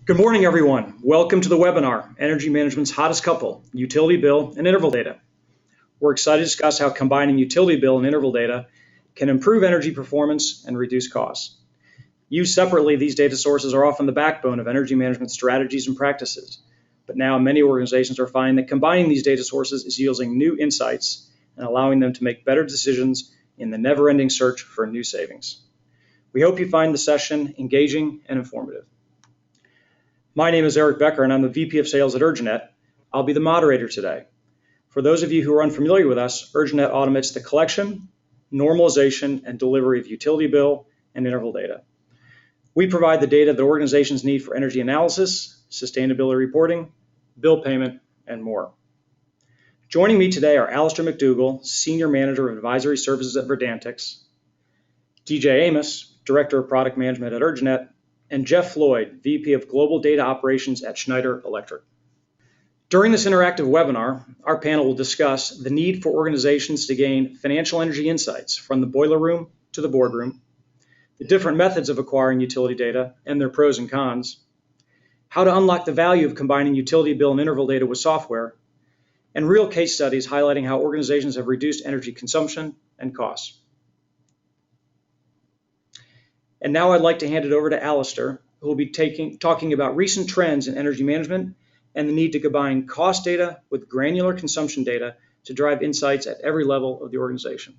Good morning, everyone. Welcome to the webinar, Energy Management's Hottest Couple, Utility Bill and Interval Data. We're excited to discuss how combining utility bill and interval data can improve energy performance and reduce costs. Used separately, these data sources are often the backbone of energy management strategies and practices. But now many organizations are finding that combining these data sources is yielding new insights and allowing them to make better decisions in the never-ending search for new savings. We hope you find the session engaging and informative. My name is Eric Becker, and I'm the VP of Sales at Urjanet. I'll be the moderator today. For those of you who are unfamiliar with us, Urjanet automates the collection, normalization, and delivery of utility bill and interval data. We provide the data that organizations need for energy analysis, sustainability reporting, bill payment, and more. Joining me today are Alistair McDougall, Senior Manager of Advisory Services at Verdantix, DJ Amos, Director of Product Management at Urjanet, and Jeff Floyd, VP of Global Data Operations at Schneider Electric. During this interactive webinar, our panel will discuss the need for organizations to gain financial energy insights from the boiler room to the boardroom, the different methods of acquiring utility data and their pros and cons, how to unlock the value of combining utility bill and interval data with software, and real case studies highlighting how organizations have reduced energy consumption and costs. And now I'd like to hand it over to Alistair, who will be talking about recent trends in energy management and the need to combine cost data with granular consumption data to drive insights at every level of the organization.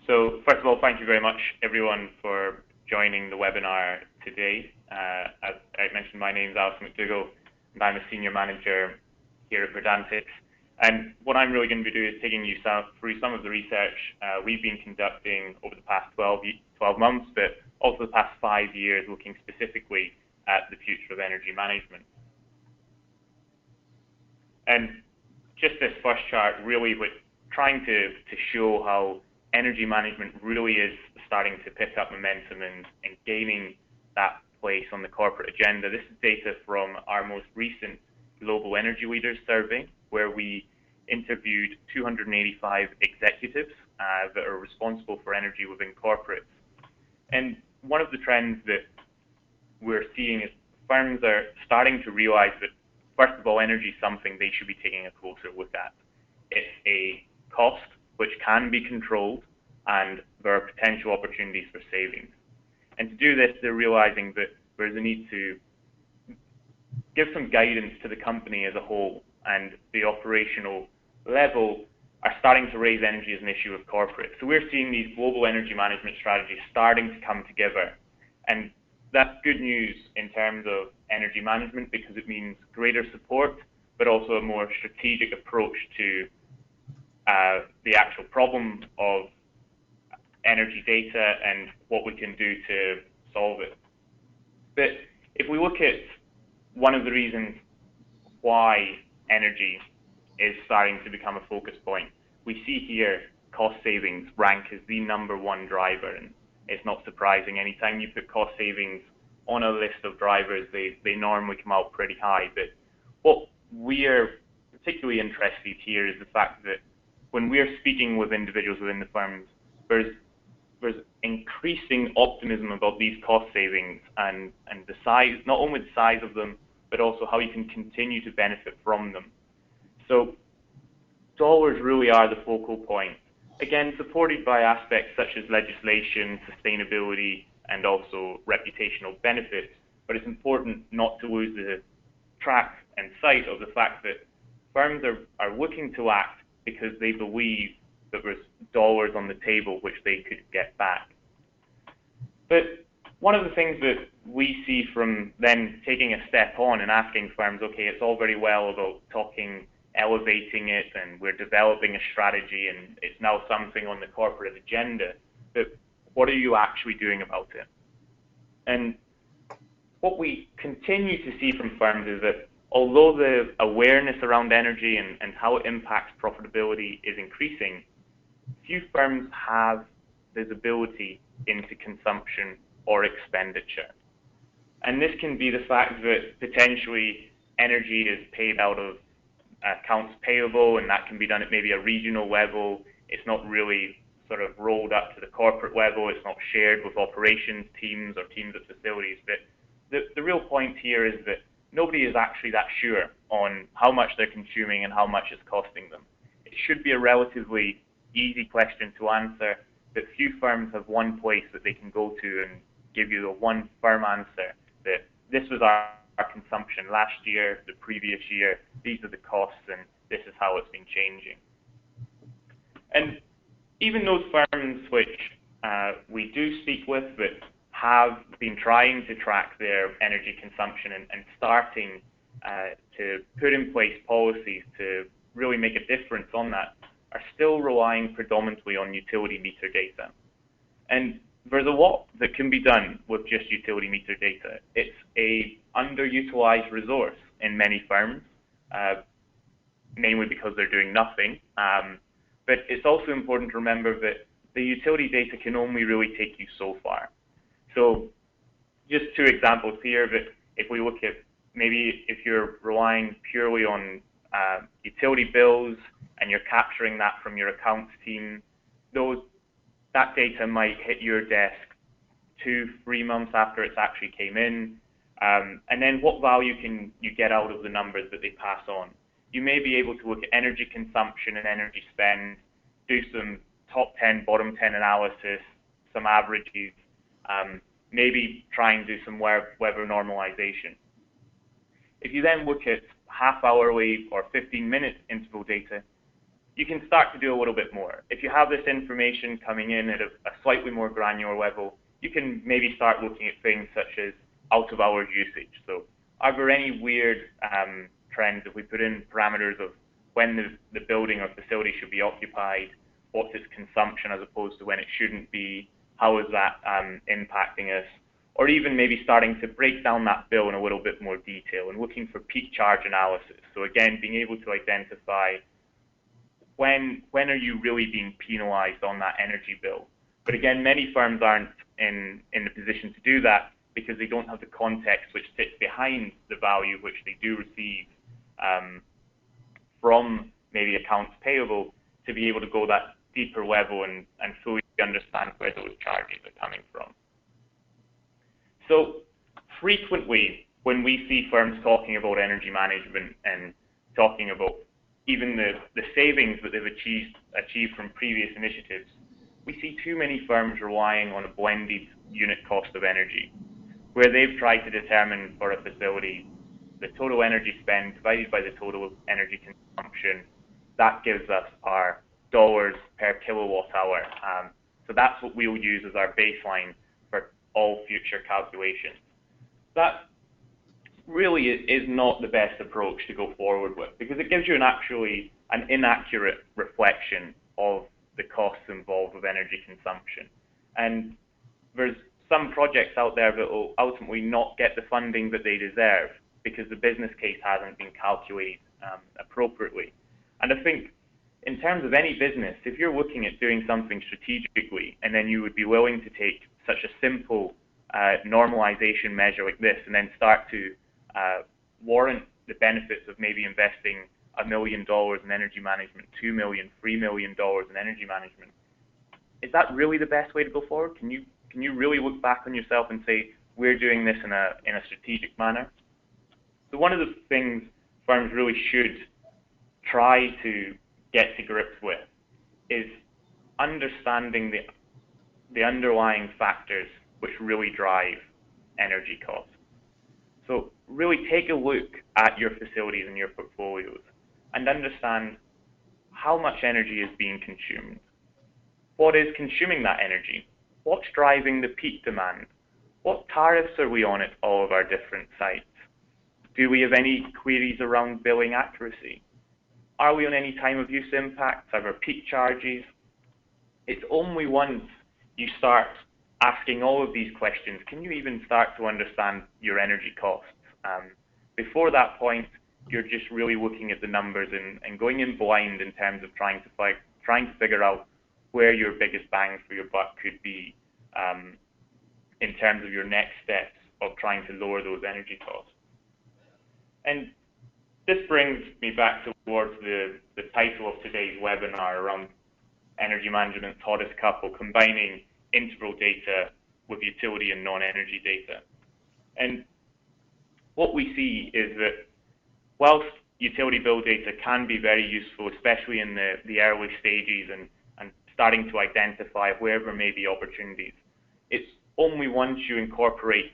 So first of all, thank you very much, everyone, for joining the webinar today. As I mentioned, my name is Alistair McDougall, and I'm a Senior Manager here at Verdantix. And what I'm really going to be doing is taking you through some of the research we've been conducting over the past 12 months, but also the past 5 years, looking specifically at the future of energy management. And just this first chart, really trying to show how energy management really is starting to pick up momentum and gaining that place on the corporate agenda. This is data from our most recent Global Energy Leaders survey, where we interviewed 285 executives that are responsible for energy within corporates. And one of the trends that we're seeing is firms are starting to realize that, first of all, energy is something they should be taking a closer look at. It's a cost which can be controlled, and there are potential opportunities for savings. And to do this, they're realizing that there's a need to give some guidance to the company as a whole, and the operational level are starting to raise energy as an issue with corporate. So we're seeing these global energy management strategies starting to come together. And that's good news in terms of energy management because it means greater support, but also a more strategic approach to the actual problem of energy data and what we can do to solve it. But if we look at one of the reasons why energy is starting to become a focus point, we see here cost savings rank as the #1 driver, and it's not surprising. Anytime you put cost savings on a list of drivers, they normally come out pretty high. But what we are particularly interested here is the fact that when we are speaking with individuals within the firms, there's increasing optimism about these cost savings and the size, not only the size of them, but also how you can continue to benefit from them. So dollars really are the focal point, again, supported by aspects such as legislation, sustainability, and also reputational benefits. But it's important not to lose the track and sight of the fact that firms are looking to act because they believe that there's dollars on the table which they could get back. But one of the things that we see from then taking a step on and asking firms, okay, it's all very well about elevating it, and we're developing a strategy, and it's now something on the corporate agenda, but what are you actually doing about it? And what we continue to see from firms is that although the awareness around energy and how it impacts profitability is increasing, few firms have visibility into consumption or expenditure. And this can be the fact that potentially energy is paid out of accounts payable, and that can be done at maybe a regional level. It's not really sort of rolled up to the corporate level. It's not shared with operations teams or teams at facilities. But the real point here is that nobody is actually that sure on how much they're consuming and how much it's costing them. It should be a relatively easy question to answer, but few firms have one place that they can go to and give you the one firm answer that this was our consumption last year, the previous year, these are the costs, and this is how it's been changing. And even those firms which we do speak with that have been trying to track their energy consumption and starting to put in place policies to really make a difference on that, are still relying predominantly on utility meter data. And there's a lot that can be done with just utility meter data. It's a underutilized resource in many firms, mainly because they're doing nothing. But it's also important to remember that the utility data can only really take you so far. So just two examples here, but if we look at maybe if you're relying purely on utility bills and you're capturing that from your accounts team, that data might hit your desk 2-3 months after it's actually came in. And then what value can you get out of the numbers that they pass on? You may be able to look at energy consumption and energy spend, do some top 10, bottom 10 analysis, some averages, maybe try and do some weather normalization. If you then look at half-hourly or 15-minute interval data, you can start to do a little bit more. If you have this information coming in at a slightly more granular level, you can maybe start looking at things such as out-of-hours usage. So are there any weird trends if we put in parameters of when the building or facility should be occupied, what's its consumption as opposed to when it shouldn't be, how is that impacting us? Or even maybe starting to break down that bill in a little bit more detail and looking for peak charge analysis. So again, being able to identify when are you really being penalized on that energy bill. But again, many firms aren't in the position to do that because they don't have the context which sits behind the value which they do receive from maybe accounts payable to be able to go that deeper level and fully understand where those charges are coming from. So frequently, when we see firms talking about energy management and talking about even the savings that they've achieved from previous initiatives, we see too many firms relying on a blended unit cost of energy, where they've tried to determine for a facility the total energy spend divided by the total energy consumption. That gives us our dollars per kilowatt hour. So that's what we'll use as our baseline for all future calculations. That really is not the best approach to go forward with because it gives you an inaccurate reflection of the costs involved with energy consumption. And there's some projects out there that will ultimately not get the funding that they deserve because the business case hasn't been calculated appropriately. And I think in terms of any business, if you're looking at doing something strategically and then you would be willing to take such a simple normalization measure like this and then start to warrant the benefits of maybe investing $1 million in energy management, $2 million, $3 million in energy management, is that really the best way to go forward? Can you really look back on yourself and say, we're doing this in a strategic manner? So one of the things firms really should try to get to grips with is understanding the underlying factors which really drive energy costs. So really take a look at your facilities and your portfolios and understand how much energy is being consumed. What is consuming that energy? What's driving the peak demand? What tariffs are we on at all of our different sites? Do we have any queries around billing accuracy? Are we on any time of use impacts? Are there peak charges? It's only once you start asking all of these questions can you even start to understand your energy costs. Before that point, you're just really looking at the numbers and going in blind in terms of trying to figure out where your biggest bang for your buck could be in terms of your next steps of trying to lower those energy costs. And this brings me back towards the title of today's webinar around energy management's hottest couple, combining interval data with utility and non-energy data. And what we see is that whilst utility bill data can be very useful, especially in the early stages and starting to identify where there may be opportunities, it's only once you incorporate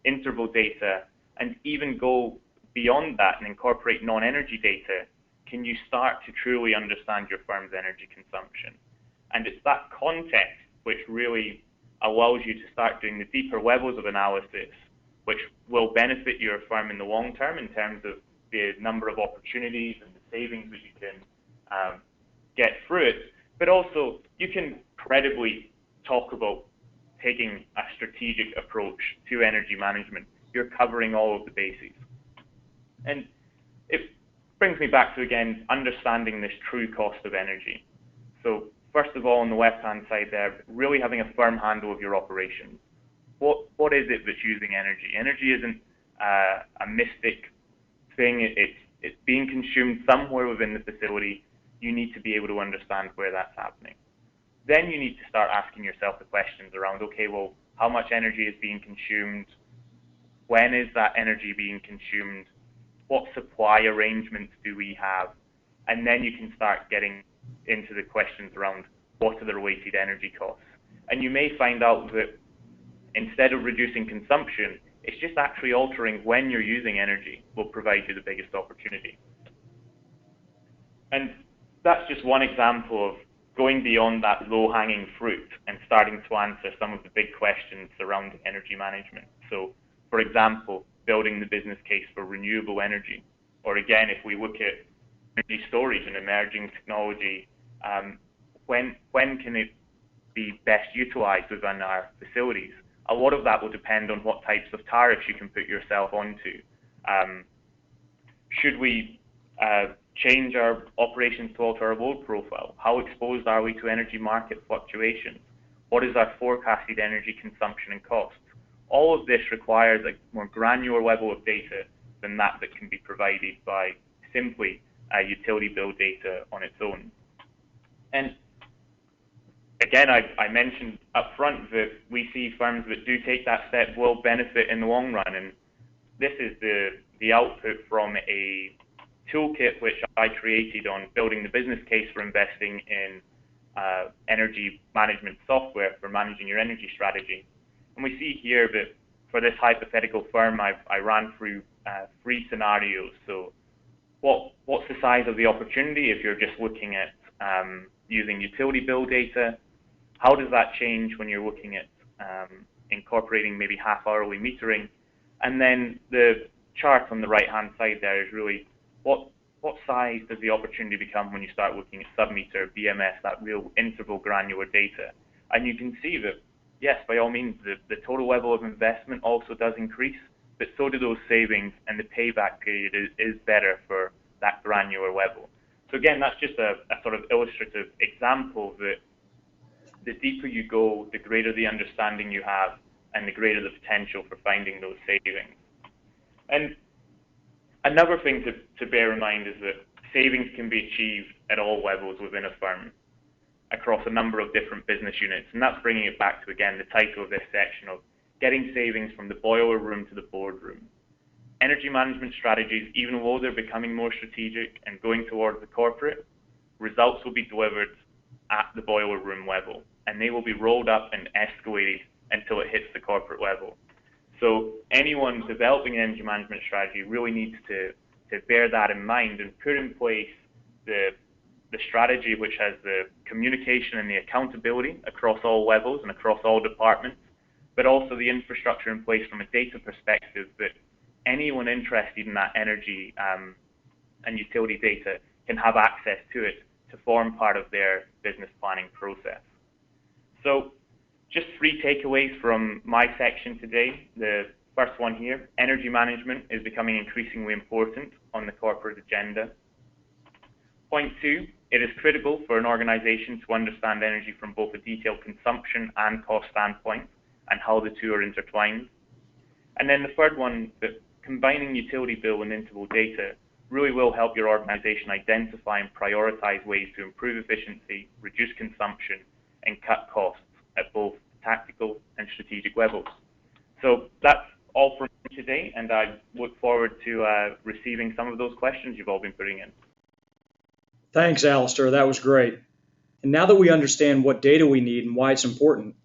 interval data and even go beyond that and incorporate non-energy data can you start to truly understand your firm's energy consumption. And it's that context which really allows you to start doing the deeper levels of analysis, which will benefit your firm in the long term in terms of the number of opportunities and the savings that you can get through it. But also, you can credibly talk about taking a strategic approach to energy management. You're covering all of the bases. And it brings me back to, again, understanding this true cost of energy. So first of all, on the left-hand side there, really having a firm handle of your operations. What is it that's using energy? Energy isn't a mystic thing. It's being consumed somewhere within the facility. You need to be able to understand where that's happening. Then you need to start asking yourself the questions around, okay, well, how much energy is being consumed? When is that energy being consumed? What supply arrangements do we have? And then you can start getting into the questions around what are the related energy costs. And you may find out that instead of reducing consumption, it's just actually altering when you're using energy will provide you the biggest opportunity. And that's just one example of going beyond that low-hanging fruit and starting to answer some of the big questions surrounding energy management. So, for example, building the business case for renewable energy. Or again, if we look at energy storage and emerging technology, when can it be best utilized within our facilities? A lot of that will depend on what types of tariffs you can put yourself onto. Should we change our operations to alter our load profile? How exposed are we to energy market fluctuations? What is our forecasted energy consumption and costs? All of this requires a more granular level of data than that can be provided by simply utility bill data on its own. And again, I mentioned up front that we see firms that do take that step will benefit in the long run. And this is the output from a toolkit which I created on building the business case for investing in energy management software for managing your energy strategy. And we see here that for this hypothetical firm, I ran through 3 scenarios. So what's the size of the opportunity if you're just looking at using utility bill data? How does that change when you're looking at incorporating maybe half-hourly metering? And then the chart on the right-hand side there is really what size does the opportunity become when you start looking at submeter, BMS, that real interval granular data? And you can see that, yes, by all means, the total level of investment also does increase, but so do those savings, and the payback period is better for that granular level. So again, that's just a sort of illustrative example that the deeper you go, the greater the understanding you have, and the greater the potential for finding those savings. And another thing to bear in mind is that savings can be achieved at all levels within a firm across a number of different business units. And that's bringing it back to, again, the title of this section of getting savings from the boiler room to the boardroom. Energy management strategies, even though they're becoming more strategic and going towards the corporate, results will be delivered at the boiler room level, and they will be rolled up and escalated until it hits the corporate level. So anyone developing an energy management strategy really needs to bear that in mind and put in place the strategy which has the communication and the accountability across all levels and across all departments, but also the infrastructure in place from a data perspective that anyone interested in that energy and utility data can have access to it to form part of their business planning process. So just 3 takeaways from my section today. The first one here, energy management is becoming increasingly important on the corporate agenda. Point 2, it is critical for an organization to understand energy from both a detailed consumption and cost standpoint and how the two are intertwined. And then the third one, that combining utility bill and interval data really will help your organization identify and prioritize ways to improve efficiency, reduce consumption, and cut costs at both tactical and strategic levels. So that's all from me today, and I look forward to receiving some of those questions you've all been putting in. Thanks, Alistair. That was great. And now that we understand what data we need and why it's important,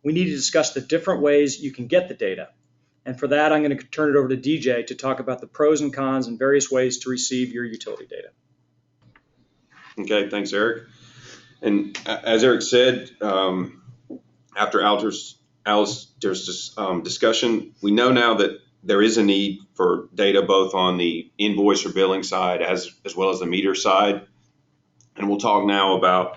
we need to discuss the different ways you can get the data. And for that, I'm going to turn it over to DJ to talk about the pros and cons and various ways to receive your utility data. Okay, thanks, Eric. And as Eric said, after Alistair's discussion, we know now that there is a need for data both on the invoice or billing side as well as the meter side. And we'll talk now about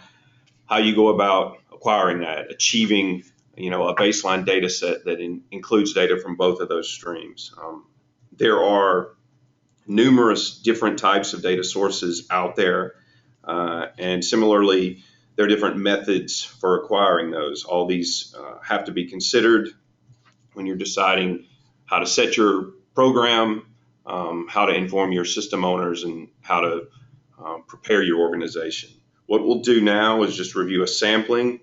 how you go about acquiring that, achieving a baseline data set that includes data from both of those streams. There are numerous different types of data sources out there, and similarly, there are different methods for acquiring those. All these have to be considered when you're deciding how to set your program, how to inform your system owners, and how to prepare your organization. What we'll do now is just review a sampling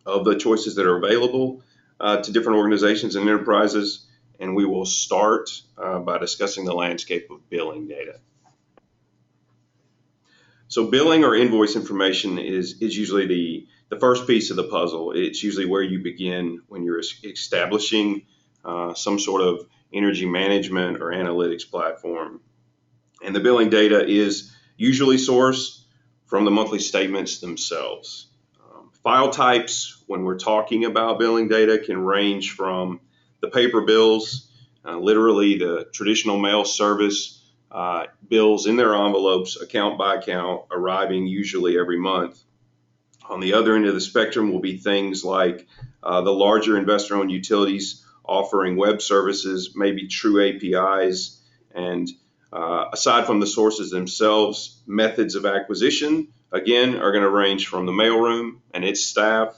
of the choices that are available to different organizations and enterprises, and we will start by discussing the landscape of billing data. So billing or invoice information is usually the first piece of the puzzle. It's usually where you begin when you're establishing some sort of energy management or analytics platform. And the billing data is usually sourced from the monthly statements themselves. File types, when we're talking about billing data, can range from the paper bills, literally the traditional mail service bills in their envelopes, account by account, arriving usually every month. On the other end of the spectrum will be things like the larger investor-owned utilities offering web services, maybe true APIs, and aside from the sources themselves, methods of acquisition, again, are going to range from the mailroom and its staff,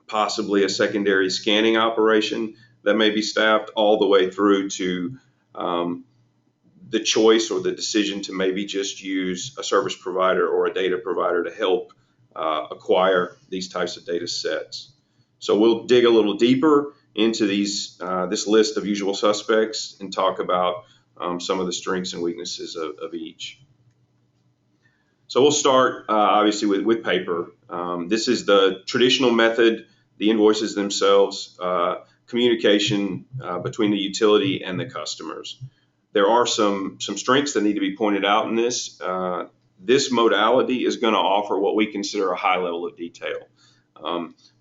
possibly a secondary scanning operation that may be staffed, all the way through to the choice or the decision to maybe just use a service provider or a data provider to help acquire these types of data sets. So we'll dig a little deeper into this list of usual suspects and talk about some of the strengths and weaknesses of each. So we'll start obviously with paper. This is the traditional method, the invoices themselves, communication between the utility and the customers. There are some strengths that need to be pointed out in this. This modality is going to offer what we consider a high level of detail.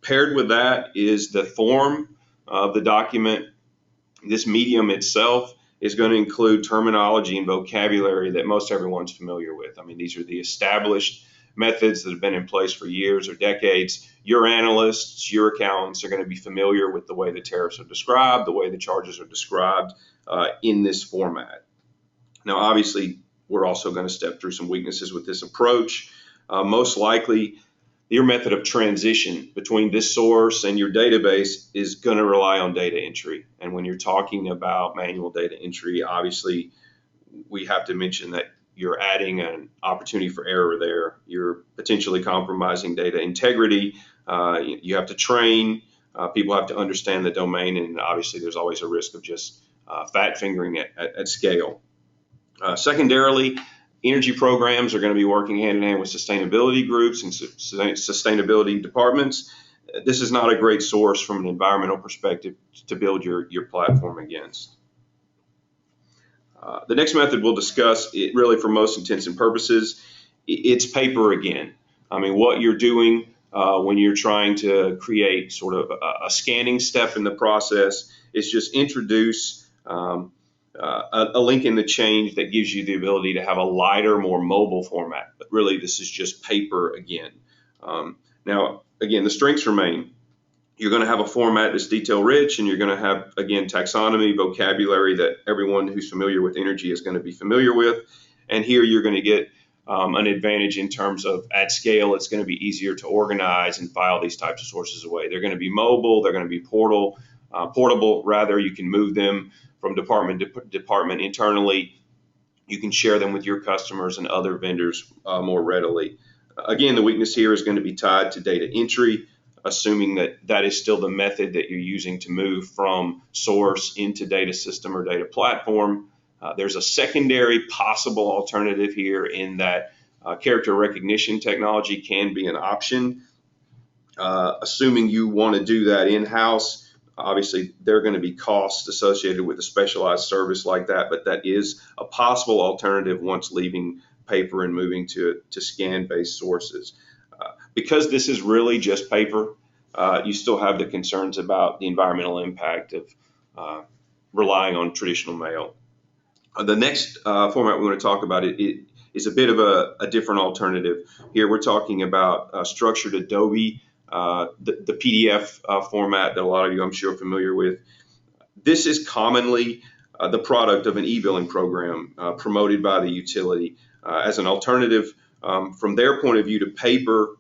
Paired with that is the form of the document. This medium itself is going to include terminology and vocabulary that most everyone's familiar with. I mean, these are the established methods that have been in place for years or decades. Your analysts, your accountants are going to be familiar with the way the tariffs are described, the way the charges are described in this format. Now, obviously, we're also going to step through some weaknesses with this approach. Most likely, your method of transition between this source and your database is going to rely on data entry. And when you're talking about manual data entry, obviously, we have to mention that you're adding an opportunity for error there. You're potentially compromising data integrity. You have to train. People have to understand the domain. And obviously, there's always a risk of just fat fingering at scale. Secondarily, energy programs are going to be working hand in hand with sustainability groups and sustainability departments. This is not a great source from an environmental perspective to build your platform against. The next method we'll discuss, it really for most intents and purposes, it's paper again. I mean, what you're doing when you're trying to create sort of a scanning step in the process is just introduce a link in the change that gives you the ability to have a lighter, more mobile format. But really, this is just paper again. Now, again, the strengths remain. You're going to have a format that's detail rich, and you're going to have, again, taxonomy, vocabulary that everyone who's familiar with energy is going to be familiar with. And here you're going to get an advantage in terms of at scale, it's going to be easier to organize and file these types of sources away. They're going to be mobile. They're going to be portable. You can move them from department to department internally. You can share them with your customers and other vendors more readily. Again, the weakness here is going to be tied to data entry. assuming that that is still the method that you're using to move from source into data system or data platform. There's a secondary possible alternative here in that character recognition technology can be an option. Assuming you want to do that in-house, obviously there are going to be costs associated with a specialized service like that, but that is a possible alternative once leaving paper and moving to scan-based sources. Because this is really just paper, you still have the concerns about the environmental impact of relying on traditional mail. The next format we want to talk about it is a bit of a different alternative. Here we're talking about structured Adobe, the PDF format that a lot of you I'm sure are familiar with. This is commonly the product of an e-billing program promoted by the utility as an alternative from their point of view to paper.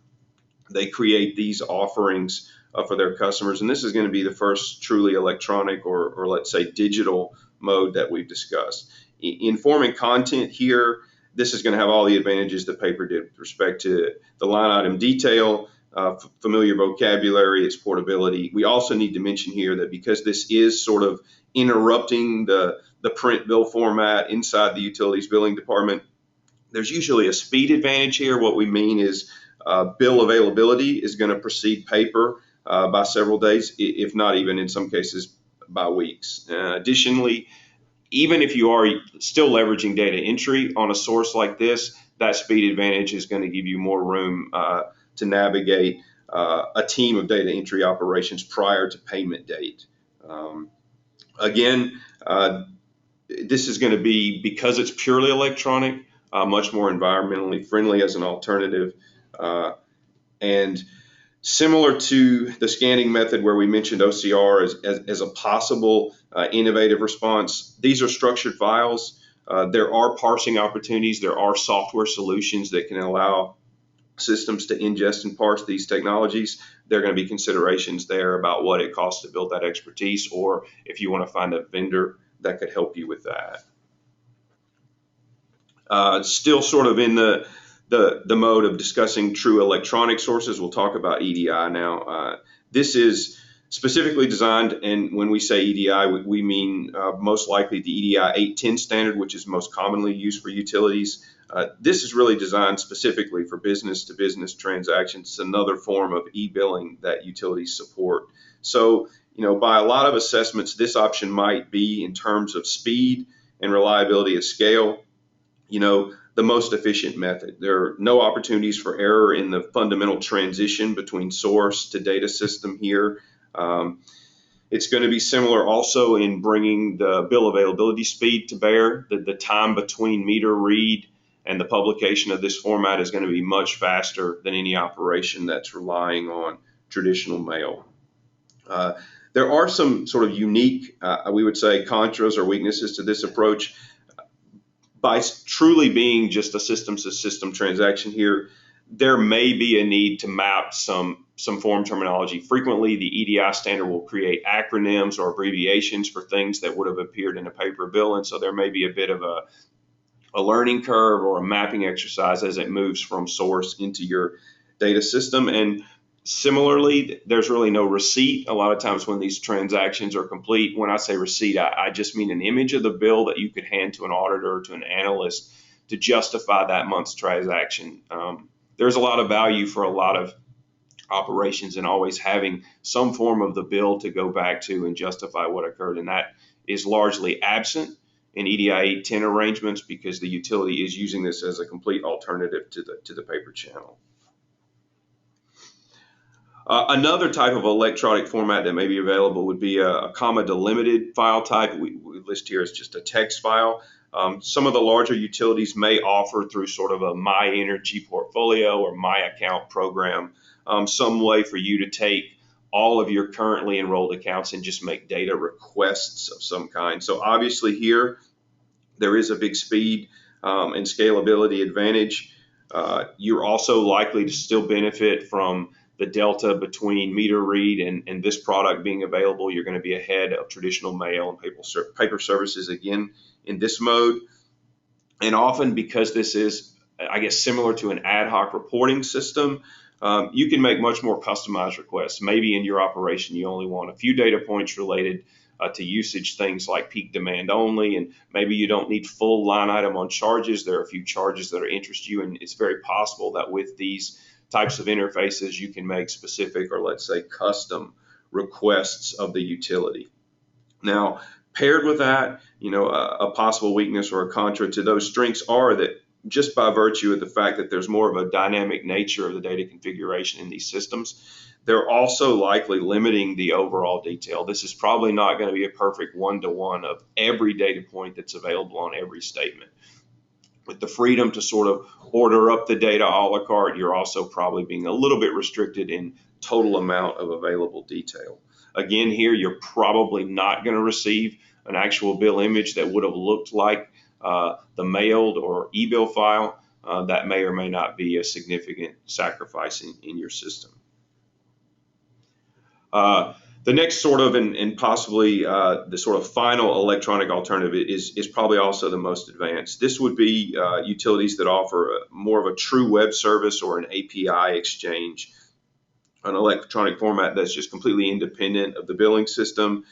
They create these offerings for their customers, and this is going to be the first truly electronic or let's say digital mode that we've discussed. In form and content here, this is going to have all the advantages that paper did with respect to the line item detail, familiar vocabulary, its portability. We also need to mention here that because this is sort of interrupting the print bill format inside the utilities billing department, there's usually a speed advantage here. What we mean is bill availability is going to precede paper by several days, if not even in some cases by weeks. Additionally, even if you are still leveraging data entry on a source like this, that speed advantage is going to give you more room to navigate a team of data entry operations prior to payment date. Again, this is going to be, because it's purely electronic, much more environmentally friendly as an alternative. And similar to the scanning method where we mentioned OCR as a possible innovative response, these are structured files. There are parsing opportunities. There are software solutions that can allow systems to ingest and parse these technologies. There are going to be considerations there about what it costs to build that expertise, or if you want to find a vendor that could help you with that. Still sort of in the mode of discussing true electronic sources, we'll talk about EDI now. This is specifically designed, and when we say EDI, we mean most likely the EDI 810 standard, which is most commonly used for utilities. This is really designed specifically for business-to-business transactions. It's another form of e-billing that utilities support. So, by a lot of assessments, this option might be, in terms of speed and reliability at scale, the most efficient method. There are no opportunities for error in the fundamental transition between source to data system here. It's going to be similar also in bringing the bill availability speed to bear. The time between meter read and the publication of this format is going to be much faster than any operation that's relying on traditional mail. There are some sort of unique, we would say, contras or weaknesses to this approach. By truly being just a system-to-system transaction here, there may be a need to map some form terminology. Frequently, the EDI standard will create acronyms or abbreviations for things that would have appeared in a paper bill, and so there may be a bit of a learning curve or a mapping exercise as it moves from source into your data system. And similarly, there's really no receipt. A lot of times when these transactions are complete, when I say receipt, I just mean an image of the bill that you could hand to an auditor or to an analyst to justify that month's transaction. There's a lot of value for a lot of operations in always having some form of the bill to go back to and justify what occurred, and that is largely absent in EDI 810 arrangements because the utility is using this as a complete alternative to the paper channel. Another type of electronic format that may be available would be a comma delimited file type. We list here as just a text file. Some of the larger utilities may offer through sort of a My Energy portfolio or My Account program some way for you to take all of your currently enrolled accounts and just make data requests of some kind. So obviously here there is a big speed and scalability advantage. You're also likely to still benefit from the delta between meter read and this product being available. You're going to be ahead of traditional mail and paper services again in this mode. And often because this is, I guess, similar to an ad hoc reporting system, you can make much more customized requests. Maybe in your operation, you only want a few data points related to usage, things like peak demand only, and maybe you don't need full line item on charges. There are a few charges that interest you, and it's very possible that with these types of interfaces, you can make specific, or let's say custom requests of the utility. Now, paired with that, a possible weakness or a contra to those strengths are that just by virtue of the fact that there's more of a dynamic nature of the data configuration in these systems, they're also likely limiting the overall detail. This is probably not going to be a perfect one-to-one of every data point that's available on every statement. With the freedom to sort of order up the data a la carte, you're also probably being a little bit restricted in total amount of available detail. Again, here you're probably not going to receive an actual bill image that would have looked like the mailed or e-bill file. That may or may not be a significant sacrifice in your system. The next sort of, and possibly the sort of final electronic alternative is probably also the most advanced. This would be utilities that offer more of a true web service or an API exchange, an electronic format that's just completely independent of the billing system.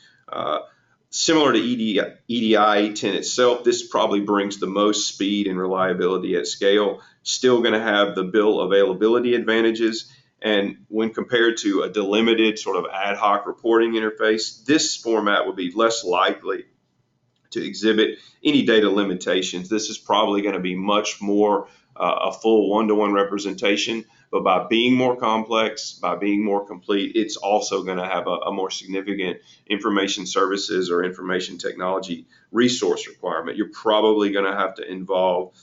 Similar to EDI 10 itself, this probably brings the most speed and reliability at scale, still going to have the bill availability advantages. And when compared to a delimited sort of ad hoc reporting interface, this format would be less likely to exhibit any data limitations. This is probably going to be much more a full one-to-one representation, but by being more complex, by being more complete, it's also going to have a more significant information services or information technology resource requirement. You're probably going to have to involve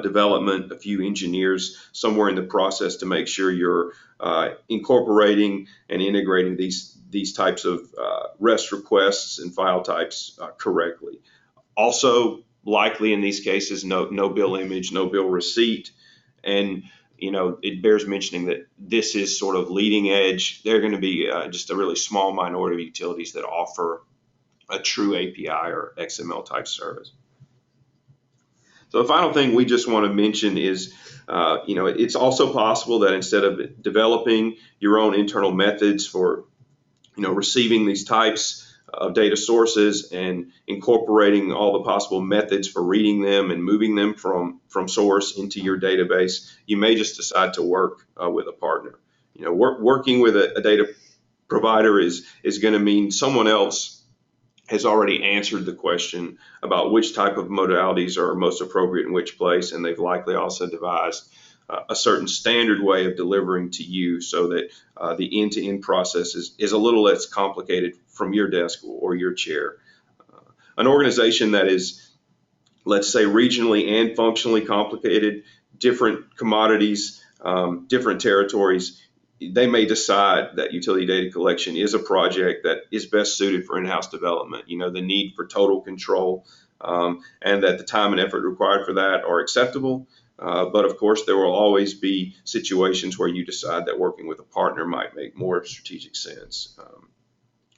development, a few engineers somewhere in the process to make sure you're incorporating and integrating these types of REST requests and file types correctly. Also, likely in these cases, no bill image, no bill receipt, and it bears mentioning that this is sort of leading edge. They're going to be just a really small minority of utilities that offer a true API or XML type service. So the final thing we just want to mention is, it's also possible that instead of developing your own internal methods for, receiving these types of data sources and incorporating all the possible methods for reading them and moving them from source into your database, you may just decide to work with a partner. Working with a data provider is going to mean someone else has already answered the question about which type of modalities are most appropriate in which place, and they've likely also devised a certain standard way of delivering to you so that the end-to-end process is a little less complicated from your desk or your chair. An organization that is, let's say, regionally and functionally complicated, different commodities, different territories, they may decide that utility data collection is a project that is best suited for in-house development. The need for total control and that the time and effort required for that are acceptable. But of course, there will always be situations where you decide that working with a partner might make more strategic sense.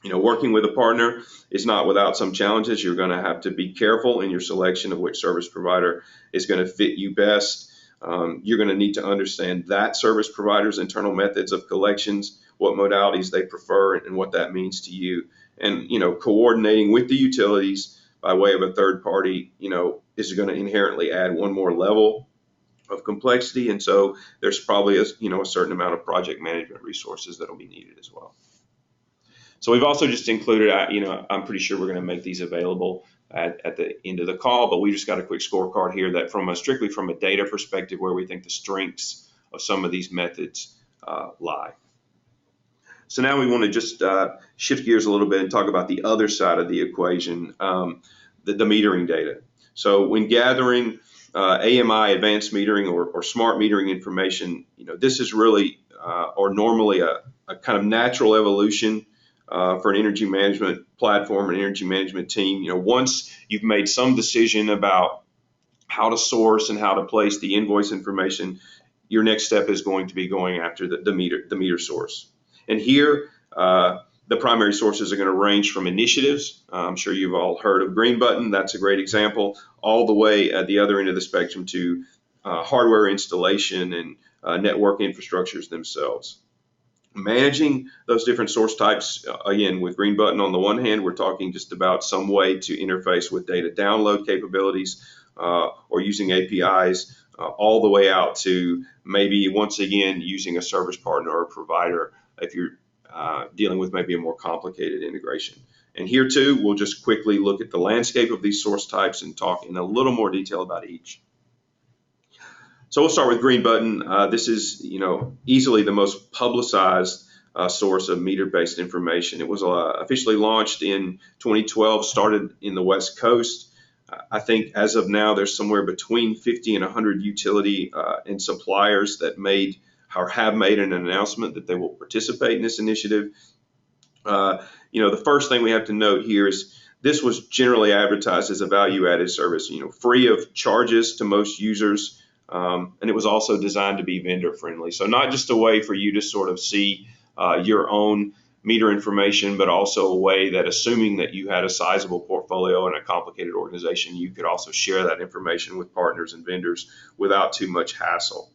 Working with a partner is not without some challenges. You're going to have to be careful in your selection of which service provider is going to fit you best. You're going to need to understand that service provider's internal methods of collections, what modalities they prefer, and what that means to you. And, coordinating with the utilities by way of a third party, is going to inherently add one more level of complexity. And so there's probably a certain amount of project management resources that will be needed as well. So we've also just included, I'm pretty sure we're going to make these available at the end of the call, but we just got a quick scorecard here that strictly from a data perspective, where we think the strengths of some of these methods lie. So now we want to just shift gears a little bit and talk about the other side of the equation, the metering data. So when gathering AMI, advanced metering, or smart metering information, this is really or normally a kind of natural evolution for an energy management platform, an energy management team. Once you've made some decision about how to source and how to place the invoice information, your next step is going to be going after the meter source. And here, the primary sources are going to range from initiatives. I'm sure you've all heard of Green Button. That's a great example, all the way at the other end of the spectrum to hardware installation and network infrastructures themselves. Managing those different source types, again, with Green Button on the one hand, we're talking just about some way to interface with data download capabilities or using APIs, all the way out to maybe, once again, using a service partner or a provider if you're dealing with maybe a more complicated integration. And here too, we'll just quickly look at the landscape of these source types and talk in a little more detail about each. So we'll start with Green Button. This is, easily the most publicized source of meter-based information. It was officially launched in 2012, started in the West Coast. I think as of now, there's somewhere between 50 and 100 utility and suppliers that made or have made an announcement that they will participate in this initiative. The first thing we have to note here is this was generally advertised as a value-added service, free of charges to most users. And it was also designed to be vendor friendly. So not just a way for you to sort of see your own meter information, but also a way that, assuming that you had a sizable portfolio and a complicated organization, you could also share that information with partners and vendors without too much hassle.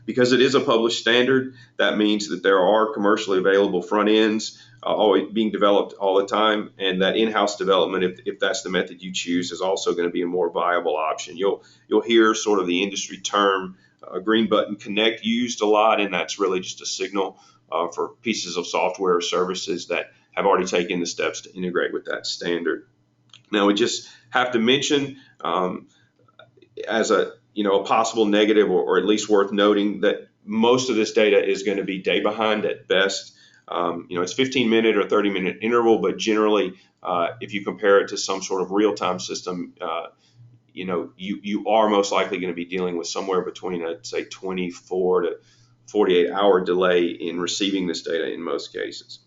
Because it is a published standard, that means that there are commercially available front ends always being developed all the time, and that in-house development, if that's the method you choose, is also going to be a more viable option. You'll hear sort of the industry term Green Button Connect used a lot, and that's really just a signal for pieces of software or services that have already taken the steps to integrate with that standard. Now, we just have to mention as a possible negative, or at least worth noting, that most of this data is going to be day behind at best. It's 15-minute or 30-minute interval, but generally, if you compare it to some sort of real-time system, you are most likely going to be dealing with somewhere between say 24 to 48-hour delay in receiving this data in most cases.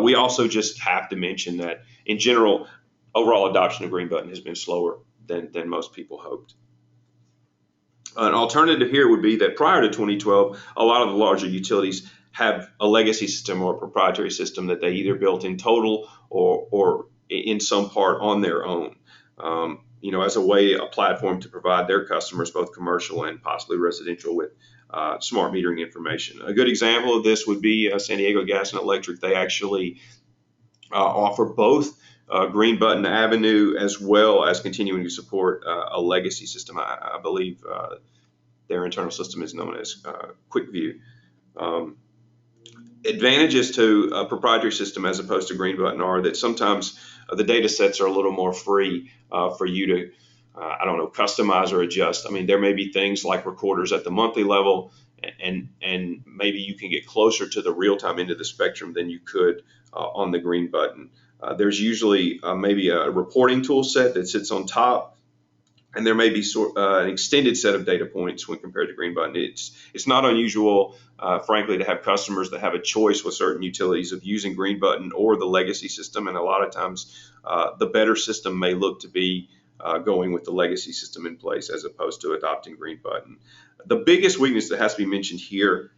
We also just have to mention that in general, overall adoption of Green Button has been slower than most people hoped. An alternative here would be that prior to 2012, a lot of the larger utilities have a legacy system or a proprietary system that they either built in total or in some part on their own, as a platform to provide their customers, both commercial and possibly residential, with smart metering information. A good example of this would be San Diego Gas and Electric. They actually offer both Green Button Avenue as well as continuing to support a legacy system. I believe their internal system is known as QuickView. Advantages to a proprietary system as opposed to Green Button are that sometimes the data sets are a little more free for you to, customize or adjust. I mean, there may be things like recorders at the monthly level, and maybe you can get closer to the real-time end of the spectrum than you could on the Green Button. There's usually maybe a reporting tool set that sits on top, and there may be an extended set of data points when compared to Green Button. It's not unusual, frankly, to have customers that have a choice with certain utilities of using Green Button or the legacy system, and a lot of times the better system may look to be going with the legacy system in place as opposed to adopting Green Button. The biggest weakness that has to be mentioned here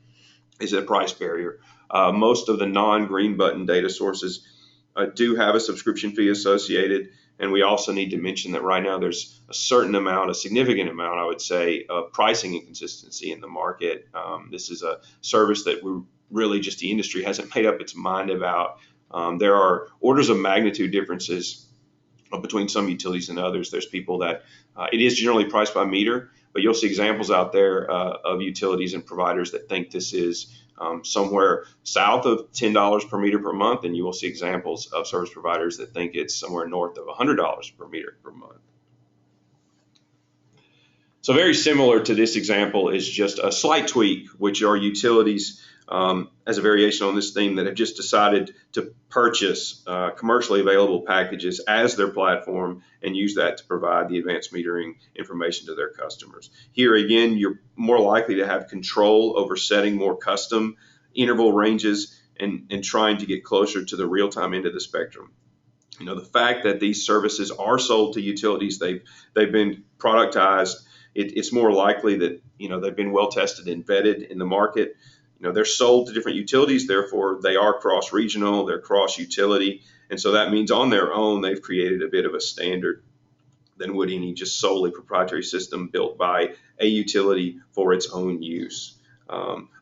is a price barrier. Most of the non-Green Button data sources do have a subscription fee associated, and we also need to mention that right now there's a significant amount, I would say, of pricing inconsistency in the market. This is a service that the industry hasn't made up its mind about. There are orders of magnitude differences between some utilities and others. There's people that it is generally priced by meter, but you'll see examples out there of utilities and providers that think this is somewhere south of $10 per meter per month, and you will see examples of service providers that think it's somewhere north of $100 per meter per month. So very similar to this example is just a slight tweak, which are utilities as a variation on this theme that have just decided to purchase commercially available packages as their platform and use that to provide the advanced metering information to their customers. Here again, you're more likely to have control over setting more custom interval ranges and trying to get closer to the real-time end of the spectrum. The fact that these services are sold to utilities, they've been productized. It's more likely that they've been well tested and vetted in the market. They're sold to different utilities, therefore they are cross-regional, they're cross-utility, and so that means on their own they've created a bit of a standard than would any just solely proprietary system built by a utility for its own use.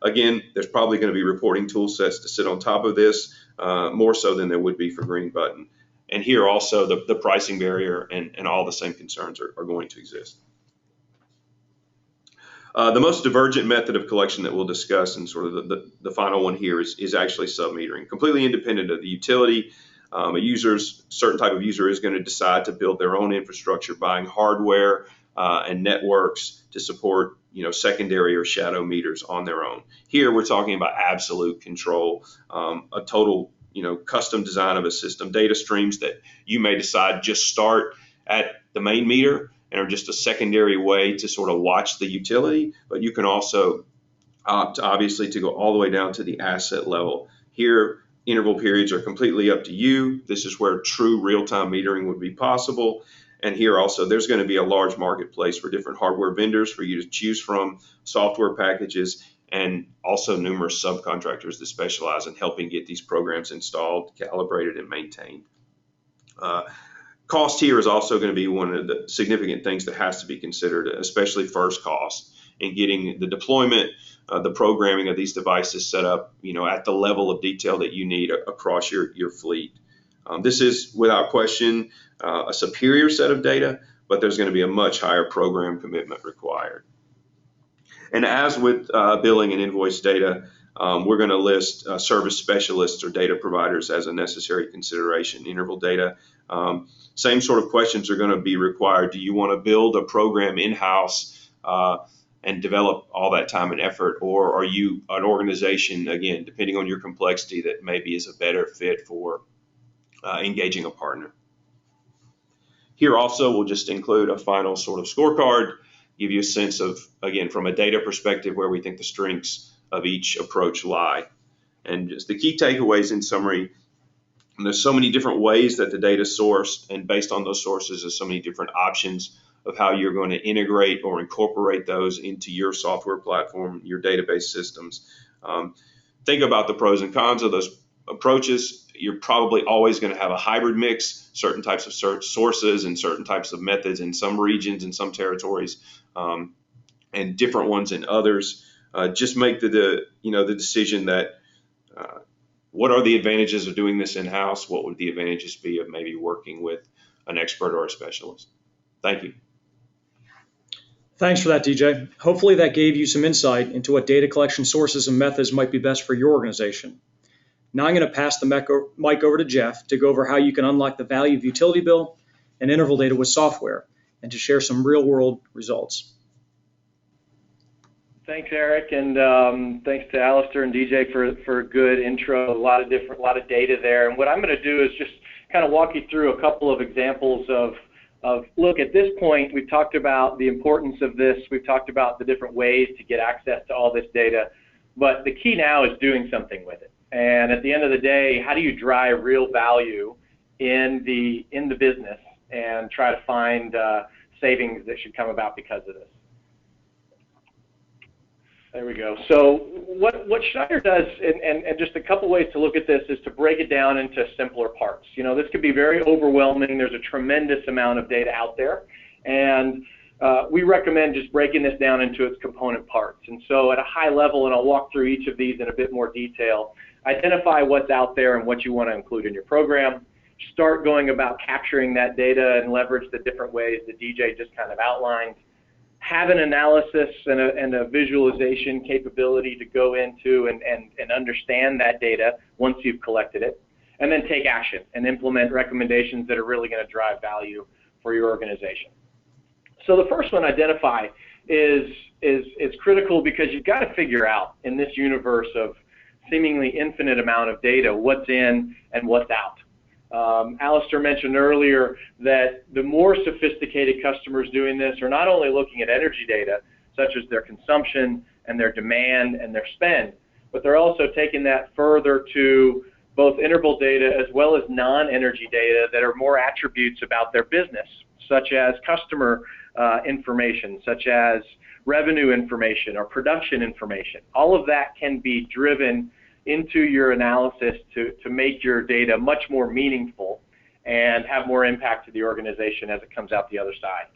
Again, there's probably going to be reporting tool sets to sit on top of this, more so than there would be for Green Button. And here also the pricing barrier and all the same concerns are going to exist. The most divergent method of collection that we'll discuss, and sort of the final one here, is actually submetering. Completely independent of the utility, certain type of user is going to decide to build their own infrastructure, buying hardware and networks to support secondary or shadow meters on their own. Here we're talking about absolute control, a total custom design of a system, data streams that you may decide just start at the main meter and are just a secondary way to sort of watch the utility, but you can also opt obviously to go all the way down to the asset level. Here, interval periods are completely up to you. This is where true real-time metering would be possible. And here also, there's going to be a large marketplace for different hardware vendors for you to choose from, software packages, and also numerous subcontractors that specialize in helping get these programs installed, calibrated, and maintained. Cost here is also going to be one of the significant things that has to be considered, especially first cost, in getting the deployment, the programming of these devices set up, at the level of detail that you need across your fleet. This is, without question, a superior set of data, but there's going to be a much higher program commitment required. And as with billing and invoice data, we're going to list service specialists or data providers as a necessary consideration. Interval data, same sort of questions are going to be required. Do you want to build a program in-house and develop all that time and effort, or are you an organization, again, depending on your complexity, that maybe is a better fit for engaging a partner? Here also we'll just include a final sort of scorecard, give you a sense of, again, from a data perspective, where we think the strengths of each approach lie. And just the key takeaways in summary, there's so many different ways that the data is sourced, and based on those sources, there's so many different options of how you're going to integrate or incorporate those into your software platform, your database systems. Think about the pros and cons of those approaches. You're probably always going to have a hybrid mix, certain types of sources and certain types of methods in some regions and some territories, and different ones in others. Just make the decision that what are the advantages of doing this in-house? What would the advantages be of maybe working with an expert or a specialist? Thank you. Thanks for that, DJ. Hopefully that gave you some insight into what data collection sources and methods might be best for your organization. Now I'm going to pass the mic over to Jeff to go over how you can unlock the value of utility bill and interval data with software, and to share some real-world results. Thanks, Eric, and thanks to Alistair and DJ for a good intro. A lot of data there. And what I'm going to do is just kind of walk you through a couple of examples of look, at this point, we've talked about the importance of this. We've talked about the different ways to get access to all this data. But the key now is doing something with it. And at the end of the day, how do you drive real value in the business and try to find savings that should come about because of this? There we go. So what Schneider does, and just a couple ways to look at this, is to break it down into simpler parts. This could be very overwhelming. There's a tremendous amount of data out there, and we recommend just breaking this down into its component parts. And so at a high level, and I'll walk through each of these in a bit more detail, identify what's out there and what you want to include in your program. Start going about capturing that data and leverage the different ways that DJ just kind of outlined. Have an analysis and a visualization capability to go into and understand that data once you've collected it, and then take action and implement recommendations that are really going to drive value for your organization. So the first one, identify, is critical, because you've got to figure out in this universe of seemingly infinite amount of data what's in and what's out. Alistair mentioned earlier that the more sophisticated customers doing this are not only looking at energy data, such as their consumption and their demand and their spend, but they're also taking that further to both interval data as well as non-energy data that are more attributes about their business, such as customer information, such as revenue information or production information. All of that can be driven into your analysis to make your data much more meaningful and have more impact to the organization as it comes out the other side.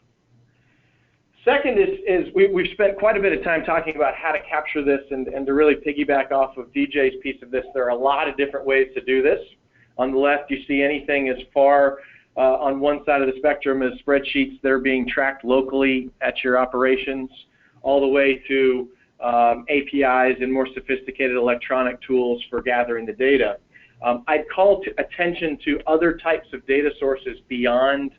Second is we've spent quite a bit of time talking about how to capture this, and to really piggyback off of DJ's piece of this, there are a lot of different ways to do this. On the left, you see anything as far on one side of the spectrum as spreadsheets that are being tracked locally at your operations, all the way to APIs and more sophisticated electronic tools for gathering the data. I'd call attention to other types of data sources beyond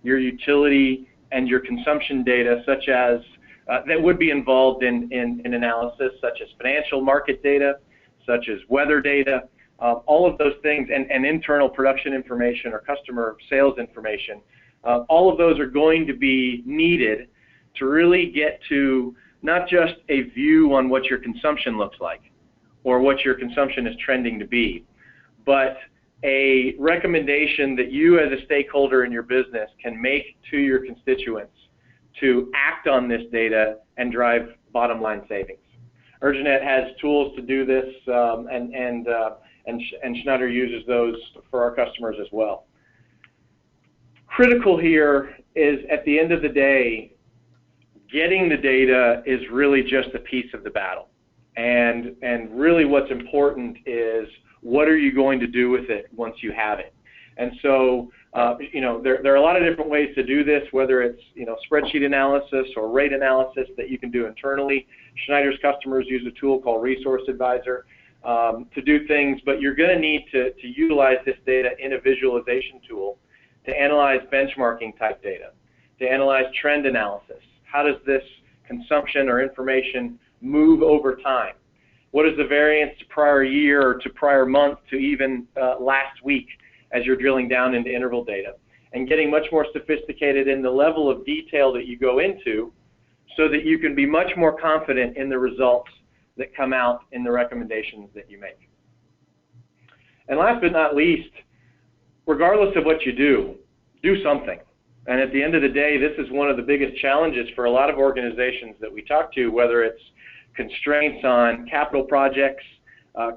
your utility and your consumption data, such as that would be involved in analysis, such as financial market data, such as weather data, all of those things, and internal production information or customer sales information. All of those are going to be needed to really get to not just a view on what your consumption looks like or what your consumption is trending to be, but a recommendation that you as a stakeholder in your business can make to your constituents to act on this data and drive bottom line savings. Urjanet has tools to do this, and Schneider uses those for our customers as well. Critical here is, at the end of the day, getting the data is really just a piece of the battle. And really what's important is, what are you going to do with it once you have it? And so, there are a lot of different ways to do this, whether it's, spreadsheet analysis or rate analysis that you can do internally. Schneider's customers use a tool called Resource Advisor to do things, but you're going to need to utilize this data in a visualization tool to analyze benchmarking type data, to analyze trend analysis. How does this consumption or information move over time? What is the variance to prior year or to prior month to even last week as you're drilling down into interval data? And getting much more sophisticated in the level of detail that you go into so that you can be much more confident in the results that come out in the recommendations that you make. And last but not least, regardless of what you do something. And at the end of the day, this is one of the biggest challenges for a lot of organizations that we talk to, whether it's constraints on capital projects,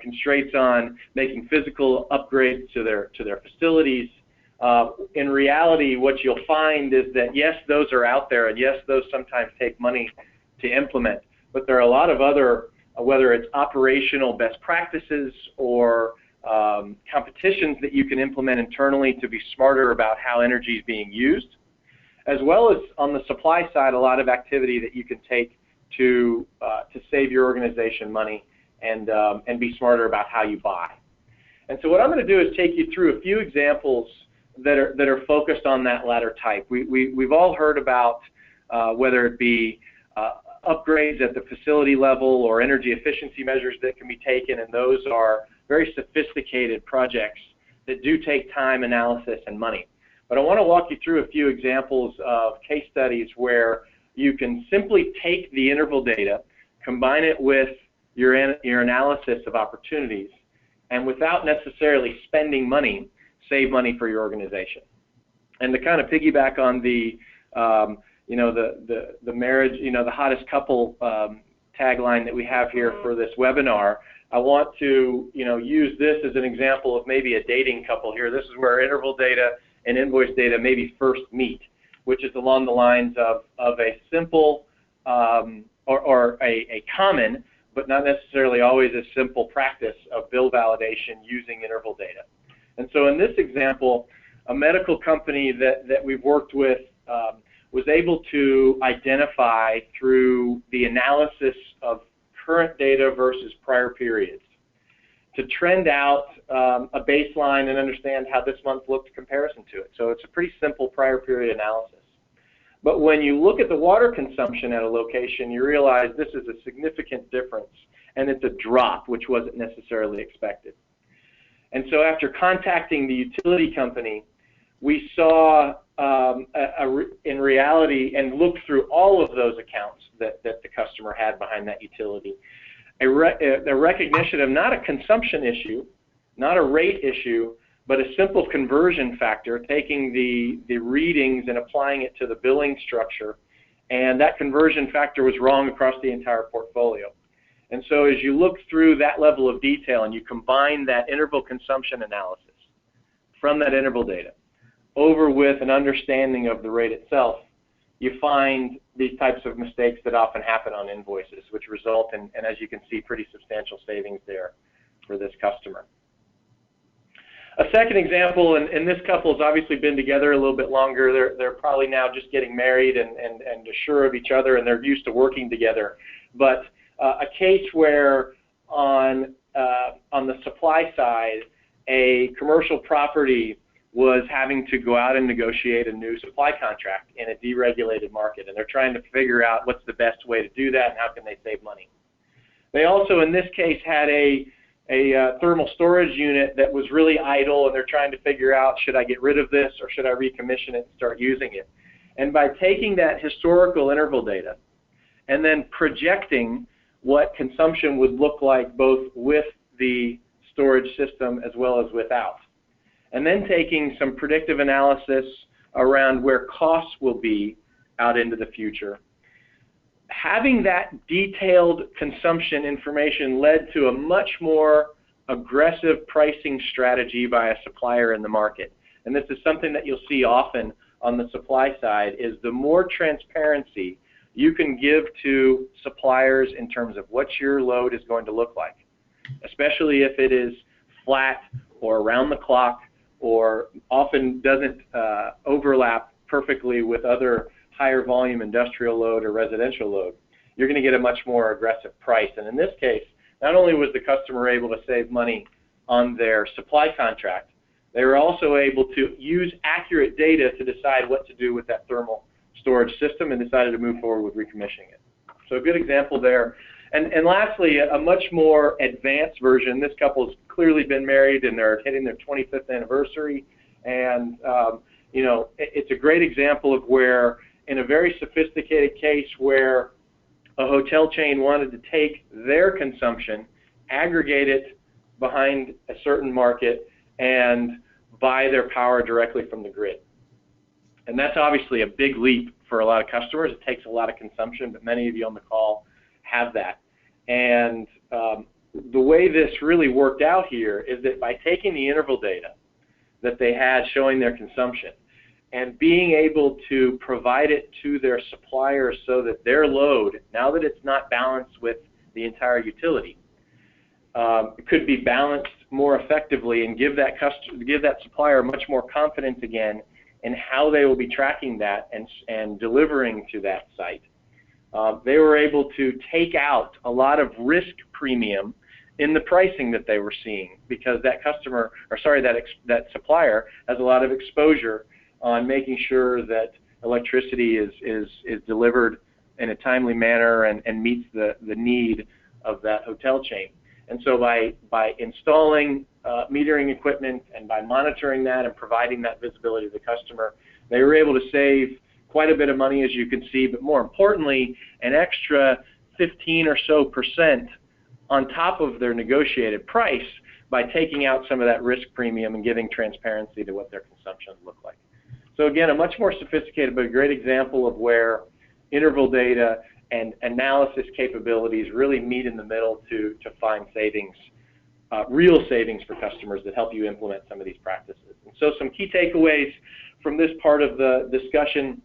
constraints on making physical upgrades to their facilities. In reality, what you'll find is that yes, those are out there, and yes, those sometimes take money to implement, but there are a lot of other, whether it's operational best practices or competitions that you can implement internally to be smarter about how energy is being used, as well as on the supply side, a lot of activity that you can take to save your organization money and be smarter about how you buy. And so what I'm going to do is take you through a few examples that are focused on that latter type. We've all heard about whether it be upgrades at the facility level or energy efficiency measures that can be taken, and those are very sophisticated projects that do take time, analysis, and money. But I want to walk you through a few examples of case studies where you can simply take the interval data, combine it with your analysis of opportunities, and without necessarily spending money, save money for your organization. And to kind of piggyback on the marriage, the hottest couple tagline that we have here for this webinar, I want to use this as an example of maybe a dating couple here. This is where interval data and invoice data maybe first meet, which is along the lines of a simple or a common, but not necessarily always a simple practice of bill validation using interval data. And so in this example, a medical company that we've worked with was able to identify through the analysis of current data versus prior periods to trend out a baseline and understand how this month looked in comparison to it. So it's a pretty simple prior period analysis. But when you look at the water consumption at a location, you realize this is a significant difference, and it's a drop, which wasn't necessarily expected. And so after contacting the utility company, we saw in reality and looked through all of those accounts that the customer had behind that utility, a recognition of not a consumption issue, not a rate issue, but a simple conversion factor, taking the readings and applying it to the billing structure, and that conversion factor was wrong across the entire portfolio. And so as you look through that level of detail and you combine that interval consumption analysis from that interval data over with an understanding of the rate itself, you find these types of mistakes that often happen on invoices, which result in, and as you can see, pretty substantial savings there for this customer. A second example, and this couple has obviously been together a little bit longer. They're probably now just getting married and sure of each other, and they're used to working together. But a case where on the supply side, a commercial property was having to go out and negotiate a new supply contract in a deregulated market, and they're trying to figure out what's the best way to do that and how can they save money. They also, in this case, had a thermal storage unit that was really idle, and they're trying to figure out, should I get rid of this or should I recommission it and start using it? And by taking that historical interval data and then projecting what consumption would look like both with the storage system as well as without, and then taking some predictive analysis around where costs will be out into the future, having that detailed consumption information led to a much more aggressive pricing strategy by a supplier in the market. And this is something that you'll see often on the supply side, is the more transparency you can give to suppliers in terms of what your load is going to look like, especially if it is flat or around the clock or often doesn't overlap perfectly with other higher volume industrial load or residential load, you're going to get a much more aggressive price. And in this case, not only was the customer able to save money on their supply contract, they were also able to use accurate data to decide what to do with that thermal storage system and decided to move forward with recommissioning it. So a good example there. And lastly, a much more advanced version. This couple's clearly been married and they're hitting their 25th anniversary. And you know, it's a great example of where, in a very sophisticated case where a hotel chain wanted to take their consumption, aggregate it behind a certain market, and buy their power directly from the grid. And that's obviously a big leap for a lot of customers. It takes a lot of consumption, but many of you on the call have that. And the way this really worked out here is that by taking the interval data that they had showing their consumption and being able to provide it to their suppliers so that their load, now that it's not balanced with the entire utility, could be balanced more effectively and give that supplier much more confidence again in how they will be tracking that and delivering to that site. They were able to take out a lot of risk premium in the pricing that they were seeing, because that customer, or sorry, that supplier has a lot of exposure on making sure that electricity is delivered in a timely manner and meets the need of that hotel chain. And so by installing metering equipment and by monitoring that and providing that visibility to the customer, they were able to save quite a bit of money, as you can see, but more importantly, an extra 15% or so on top of their negotiated price by taking out some of that risk premium and giving transparency to what their consumption look like. So again, a much more sophisticated but a great example of where interval data and analysis capabilities really meet in the middle to find savings, real savings for customers that help you implement some of these practices. And so some key takeaways from this part of the discussion: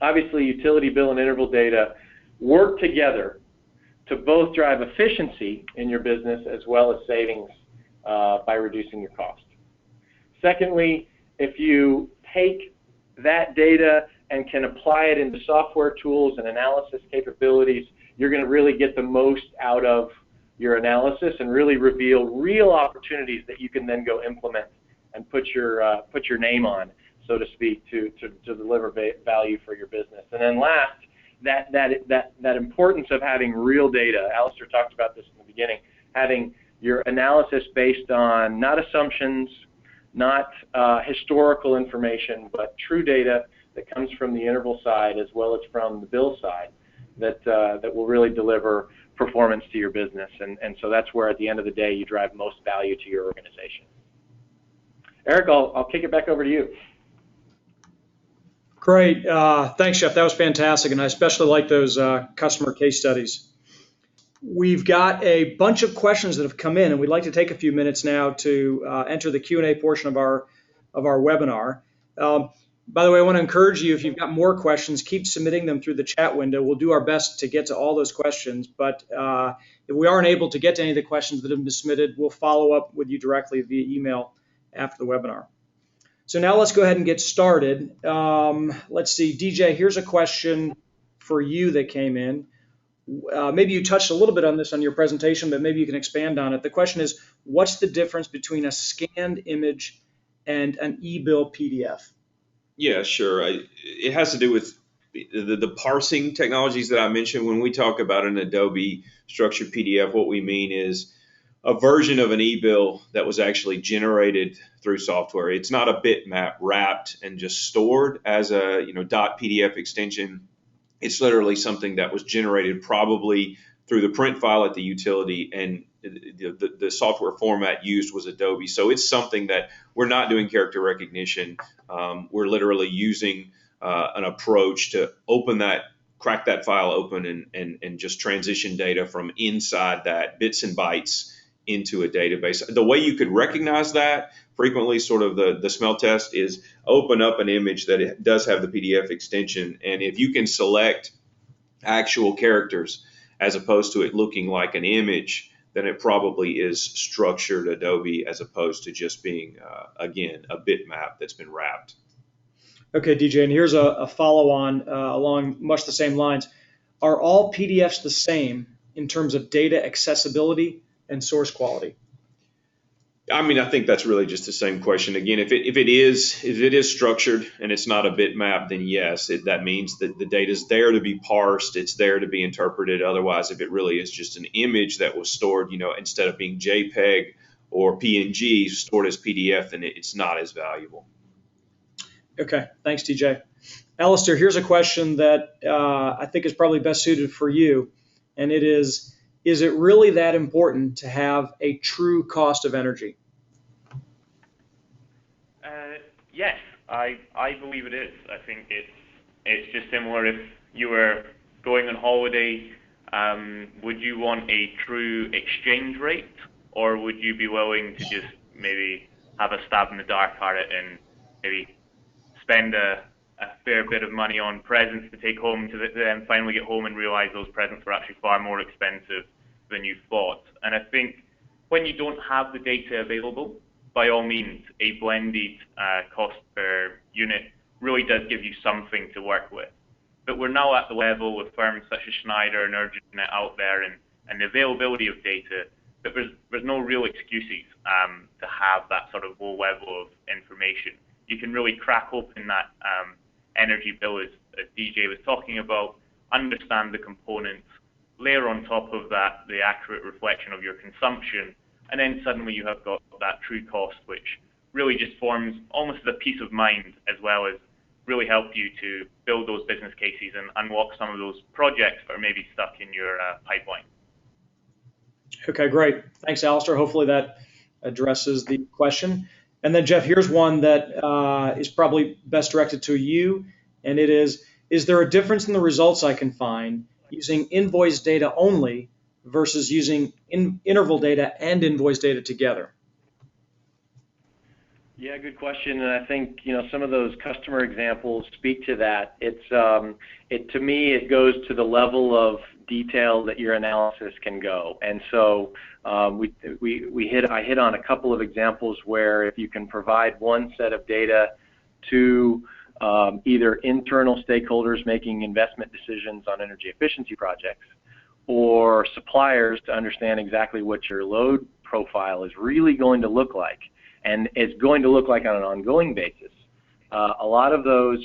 obviously utility bill and interval data work together to both drive efficiency in your business as well as savings by reducing your cost. Secondly, if you take that data and can apply it into software tools and analysis capabilities, you're going to really get the most out of your analysis and really reveal real opportunities that you can then go implement and put your name on, so to speak, to deliver value for your business. And then last, that importance of having real data. Alistair talked about this in the beginning, having your analysis based on not assumptions, not historical information, but true data that comes from the interval side as well as from the bill side that will really deliver performance to your business. And so that's where, at the end of the day, you drive most value to your organization. Eric, I'll kick it back over to you. Great. Thanks, Jeff. That was fantastic, and I especially like those customer case studies. We've got a bunch of questions that have come in, and we'd like to take a few minutes now to enter the Q&A portion of our webinar. By the way, I want to encourage you, if you've got more questions, keep submitting them through the chat window. We'll do our best to get to all those questions, but if we aren't able to get to any of the questions that have been submitted, we'll follow up with you directly via email after the webinar. So now let's go ahead and get started. Let's see, DJ, here's a question for you that came in. Maybe you touched a little bit on this on your presentation, but maybe you can expand on it. The question is, what's the difference between a scanned image and an e-bill PDF? Yeah, sure. It has to do with the parsing technologies that I mentioned. When we talk about an Adobe structured PDF, what we mean is a version of an e-bill that was actually generated through software. It's not a bitmap wrapped and just stored as a .pdf extension. It's literally something that was generated probably through the print file at the utility, and the software format used was Adobe. So it's something that we're not doing character recognition. We're literally using an approach to crack that file open and just transition data from inside that, bits and bytes, into a database. The way you could recognize that frequently, sort of the smell test, is open up an image that it does have the PDF extension, and if you can select actual characters as opposed to it looking like an image, then it probably is structured Adobe as opposed to just being, again, a bitmap that's been wrapped. Okay, DJ, and here's a follow-on along much the same lines. Are all PDFs the same in terms of data accessibility and source quality? I mean, I think that's really just the same question. Again, if it is structured and it's not a bitmap, then yes, that means that the data is there to be parsed. It's there to be interpreted. Otherwise, if it really is just an image that was stored, instead of being JPEG or PNG stored as PDF, then it's not as valuable. Okay, thanks, DJ. Alistair, here's a question that I think is probably best suited for you, and it is it really that important to have a true cost of energy? Yes, I believe it is. I think it's just similar if you were going on holiday, would you want a true exchange rate, or would you be willing to just maybe have a stab in the dark at it and maybe spend a fair bit of money on presents to take home to then finally get home and realize those presents were actually far more expensive than you thought? And I think when you don't have the data available, by all means, a blended cost per unit really does give you something to work with. But we're now at the level with firms such as Schneider and Urgent out there and the availability of data, that there's no real excuses to have that sort of low level of information. You can really crack open that energy bill, as DJ was talking about, understand the components, layer on top of that the accurate reflection of your consumption, and then suddenly you have got that true cost, which really just forms almost a peace of mind, as well as really help you to build those business cases and unlock some of those projects that are maybe stuck in your pipeline. Okay, great. Thanks, Alistair. Hopefully that addresses the question. And then, Jeff, here's one that is probably best directed to you, and it is there a difference in the results I can find using invoice data only versus using interval data and invoice data together? Yeah, good question, and I think some of those customer examples speak to that. To me, it goes to the level of detail that your analysis can go, and so I hit on a couple of examples where if you can provide one set of data to either internal stakeholders making investment decisions on energy efficiency projects, or suppliers to understand exactly what your load profile is really going to look like, and it's going to look like on an ongoing basis. A lot of those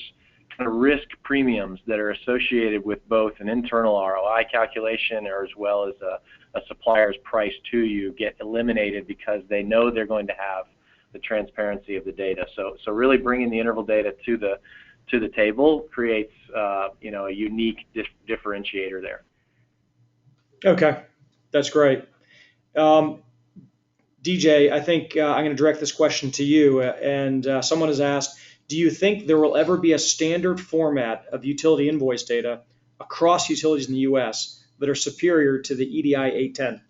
kind of risk premiums that are associated with both an internal ROI calculation or as well as a supplier's price to you get eliminated because they know they're going to have the transparency of the data. So really bringing the interval data to the table creates a unique differentiator there. Okay, that's great. DJ, I think I'm going to direct this question to you. And someone has asked, do you think there will ever be a standard format of utility invoice data across utilities in the U.S. that are superior to the EDI 810?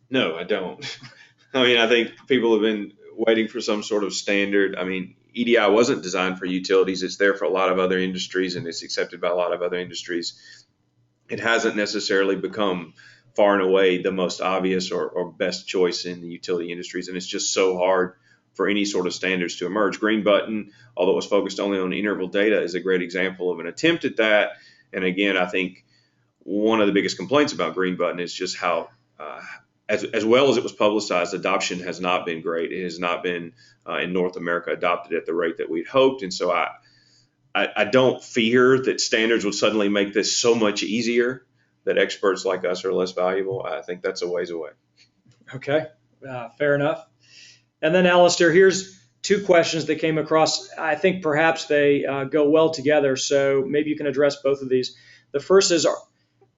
No, I don't. I mean, I think people have been waiting for some sort of standard. I mean, EDI wasn't designed for utilities. It's there for a lot of other industries, and it's accepted by a lot of other industries. It hasn't necessarily become far and away the most obvious or best choice in the utility industries, and it's just so hard for any sort of standards to emerge. Green button, although it was focused only on interval data, is a great example of an attempt at that. And again, I think one of the biggest complaints about green button is just how, as well as it was publicized, adoption has not been great. It has not been in North America adopted at the rate that we'd hoped. And so I don't fear that standards would suddenly make this so much easier that experts like us are less valuable. I think that's a ways away. Okay, fair enough. And then, Alistair, here's two questions that came across. I think perhaps they go well together, so maybe you can address both of these. The first is,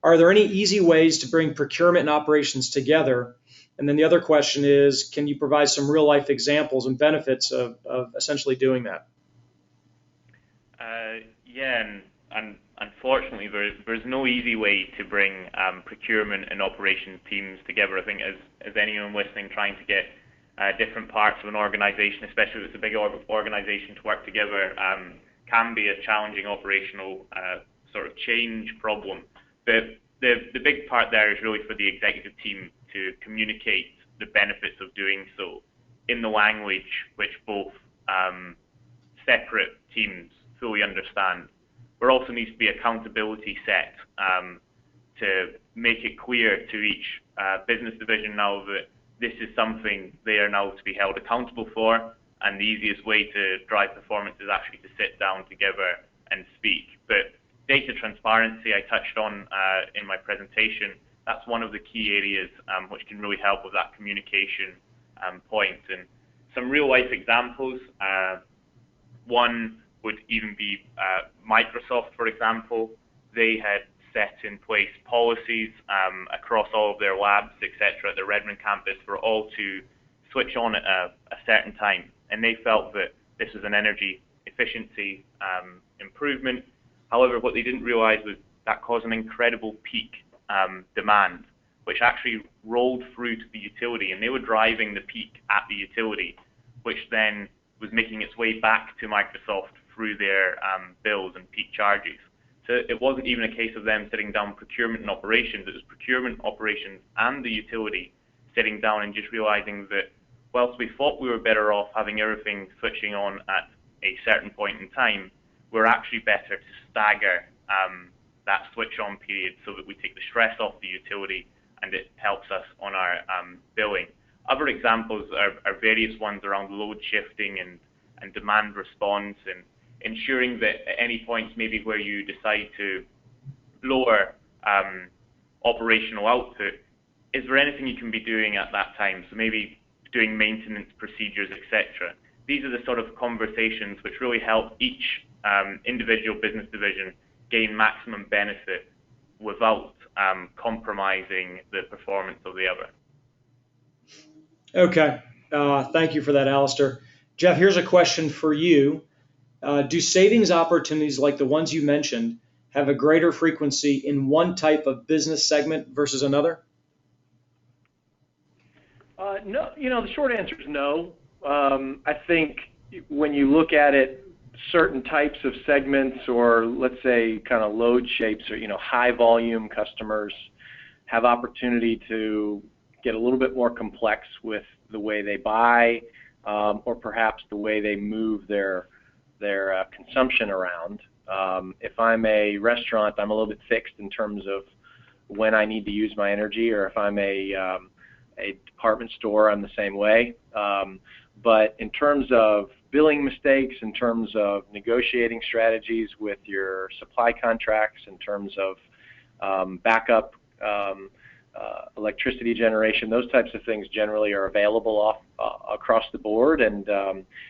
are there any easy ways to bring procurement and operations together? And then the other question is, can you provide some real-life examples and benefits of essentially doing that? Yeah, and unfortunately, there's no easy way to bring procurement and operations teams together. I think as anyone listening trying to get different parts of an organization, especially if it's a big organization, to work together, can be a challenging operational sort of change problem. But the big part there is really for the executive team to communicate the benefits of doing so in the language which both separate teams fully understand. There also needs to be accountability set to make it clear to each business division now that this is something they are now to be held accountable for, and the easiest way to drive performance is actually to sit down together and speak. But data transparency I touched on in my presentation. That's one of the key areas which can really help with that communication point. And some real life examples, one would even be Microsoft, for example. They had set in place policies across all of their labs, etc., at the Redmond campus for all to switch on at a certain time. And they felt that this was an energy efficiency improvement. However, what they didn't realize was that caused an incredible peak demand, which actually rolled through to the utility, and they were driving the peak at the utility, which then was making its way back to Microsoft through their bills and peak charges. So it wasn't even a case of them sitting down procurement and operations. It was procurement, operations, and the utility sitting down and just realizing that whilst we thought we were better off having everything switching on at a certain point in time, we're actually better to stagger that switch on period so that we take the stress off the utility and it helps us on our billing. Other examples are various ones around load shifting and demand response, and ensuring that at any points maybe where you decide to lower operational output, is there anything you can be doing at that time? So maybe doing maintenance procedures, etc. These are the sort of conversations which really help each individual business division gain maximum benefit without compromising the performance of the other. Okay, thank you for that, Alistair. Jeff, here's a question for you. Do savings opportunities like the ones you mentioned have a greater frequency in one type of business segment versus another? No, the short answer is no. I think when you look at it, certain types of segments, or let's say kind of load shapes, or high volume customers have opportunity to get a little bit more complex with the way they buy, or perhaps the way they move their consumption around. If I'm a restaurant, I'm a little bit fixed in terms of when I need to use my energy, or if I'm a department store, I'm the same way. But in terms of billing mistakes, in terms of negotiating strategies with your supply contracts, in terms of backup electricity generation, those types of things generally are available across the board, and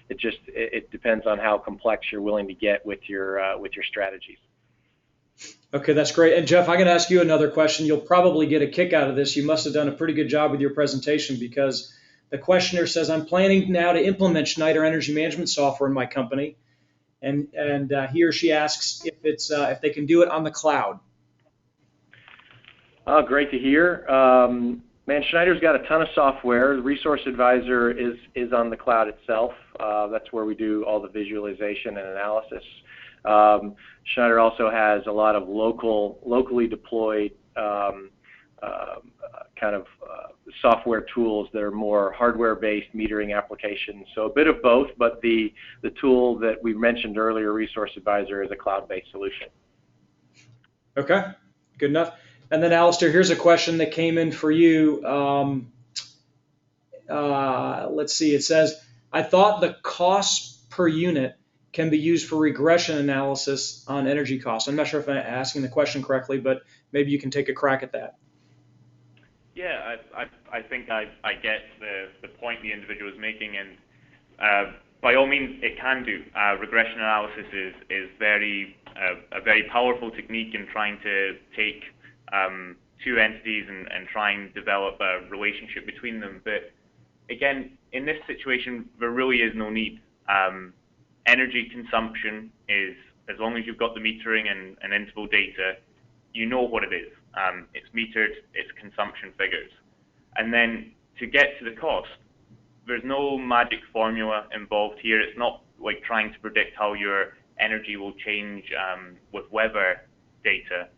it depends on how complex you're willing to get with your strategies. Okay, that's great. And Jeff, I'm going to ask you another question. You'll probably get a kick out of this. You must have done a pretty good job with your presentation, because the questioner says, I'm planning now to implement Schneider Energy Management software in my company. And he or she asks if they can do it on the cloud. Great to hear. Man, Schneider's got a ton of software. The Resource Advisor is on the cloud itself. That's where we do all the visualization and analysis. Schneider also has a lot of locally deployed software tools that are more hardware-based metering applications. So a bit of both, but the tool that we mentioned earlier, Resource Advisor, is a cloud-based solution. Okay, good enough. And then, Alistair, here's a question that came in for you. Let's see. It says, I thought the cost per unit can be used for regression analysis on energy costs. I'm not sure if I'm asking the question correctly, but maybe you can take a crack at that. Yeah, I think I get the point the individual is making, and by all means it can do. Regression analysis is a very powerful technique in trying to take two entities and try and develop a relationship between them. But again, in this situation, there really is no need. Energy consumption is, as long as you've got the metering and interval data, you know what it is. It's metered, it's consumption figures. And then to get to the cost, there's no magic formula involved here. It's not like trying to predict how your energy will change with weather data.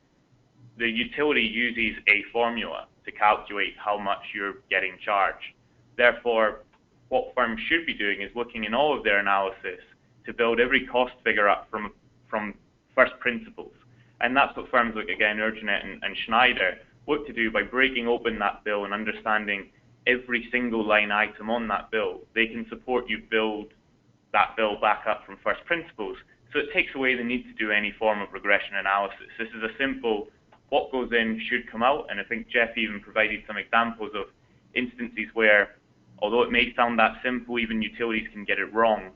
The utility uses a formula to calculate how much you're getting charged. Therefore, what firms should be doing is looking in all of their analysis to build every cost figure up from first principles. And that's what firms like, again, Urjanet and Schneider look to do by breaking open that bill and understanding every single line item on that bill. They can support you build that bill back up from first principles. So it takes away the need to do any form of regression analysis. This is a simple, what goes in should come out. And I think Jeff even provided some examples of instances where, although it may sound that simple, even utilities can get it wrong.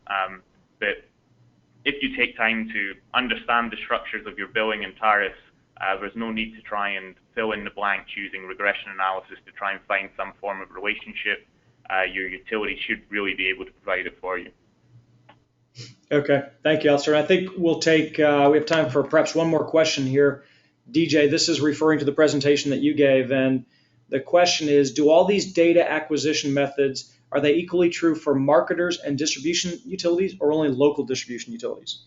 But if you take time to understand the structures of your billing and tariffs, there's no need to try and fill in the blanks using regression analysis to try and find some form of relationship. Your utility should really be able to provide it for you. Okay, thank you, Alistair. I think we'll take, we have time for perhaps one more question here. DJ, this is referring to the presentation that you gave, and the question is, do all these data acquisition methods, are they equally true for marketers and distribution utilities, or only local distribution utilities?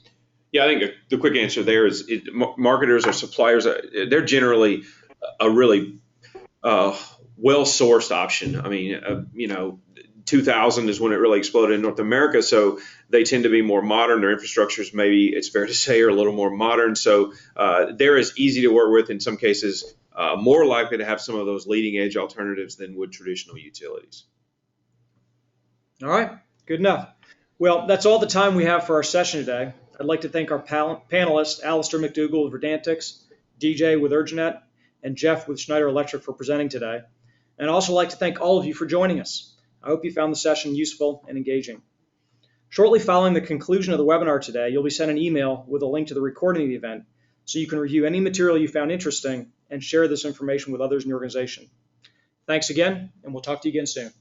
Yeah, I think the quick answer there is marketers or suppliers, they're generally a really well-sourced option. I mean, 2000 is when it really exploded in North America, so they tend to be more modern. Their infrastructures, maybe it's fair to say, are a little more modern. So they're as easy to work with, in some cases, more likely to have some of those leading-edge alternatives than would traditional utilities. All right, good enough. Well, that's all the time we have for our session today. I'd like to thank our panelists, Alistair McDougall with Verdantics, DJ with Urjanet, and Jeff with Schneider Electric for presenting today. And I'd also like to thank all of you for joining us. I hope you found the session useful and engaging. Shortly following the conclusion of the webinar today, you'll be sent an email with a link to the recording of the event so you can review any material you found interesting and share this information with others in your organization. Thanks again, and we'll talk to you again soon.